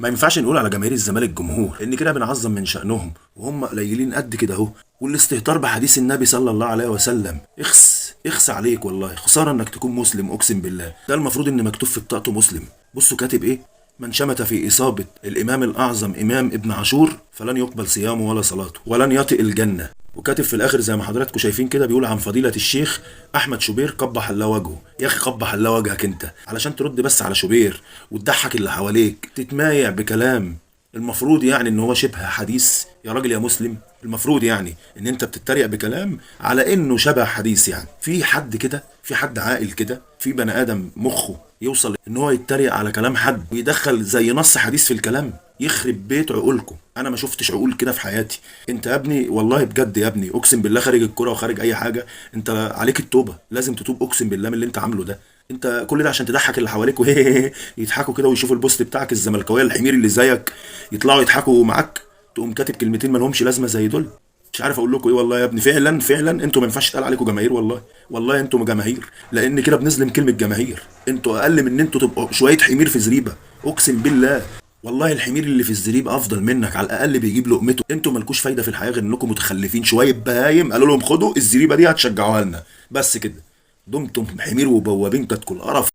ما ينفعش نقول على جماهير الزمالك جمهور، لان كده بنعظم من شأنهم وهم قليلين قد كده اهو. والاستهتار بحديث النبي صلى الله عليه وسلم، اخس عليك والله، خساره انك تكون مسلم، اقسم بالله ده المفروض ان مكتوب في بطاقته مسلم. بصوا كاتب ايه: من شمت في إصابة الإمام الأعظم إمام ابن عاشور فلن يقبل صيامه ولا صلاته ولن يطئ الجنة. وكاتب في الآخر زي ما حضراتكم شايفين كده، بيقول عن فضيلة الشيخ أحمد شوبير قبح الله وجهه. يا أخي قبح الله وجهك أنت علشان ترد بس على شوبير وتضحك اللي حواليك، تتمايع بكلام المفروض يعني ان هو شبه حديث. يا راجل يا مسلم، المفروض يعني ان انت بتتريق بكلام على انه شبه حديث. يعني في حد كده، في حد عاقل كده، في بني ادم مخه يوصل ان هو يتريق على كلام حد ويدخل زي نص حديث في الكلام؟ يخرب بيت عقولكم، انا ما شفتش عقول كده في حياتي. انت يا ابني والله بجد يا ابني، اقسم بالله خارج الكرة وخارج اي حاجه، انت عليك التوبه، لازم تتوب اقسم بالله من اللي انت عامله ده. انت كل ده عشان تضحك اللي حواليك يضحكوا كده ويشوفوا البوست بتاعك، الزملكاويه الحمير اللي زيك يطلعوا يضحكوا معاك، تقوم كاتب كلمتين ما لهمش لازمه زي دول. مش عارف اقول لكم ايه والله يا ابني. فعلا فعلا انتوا ما ينفعش يتقال عليكم جماهير، والله والله انتوا جماهير، لان كده بنظلم كلمه جماهير. انتوا اقل من ان انتوا تبقوا شويه حمير في زريبه، اقسم بالله. والله الحمير اللي في الزريبه افضل منك، على الاقل بيجيب لقمته. انتوا مالكوش فايده في الحياه غير انكم متخلفين، شويه بهايم قالوا لهم خدوا الزريبه دي هتشجعوها لنا بس كده. دمتم حمير وبوابين كتكوا القرف.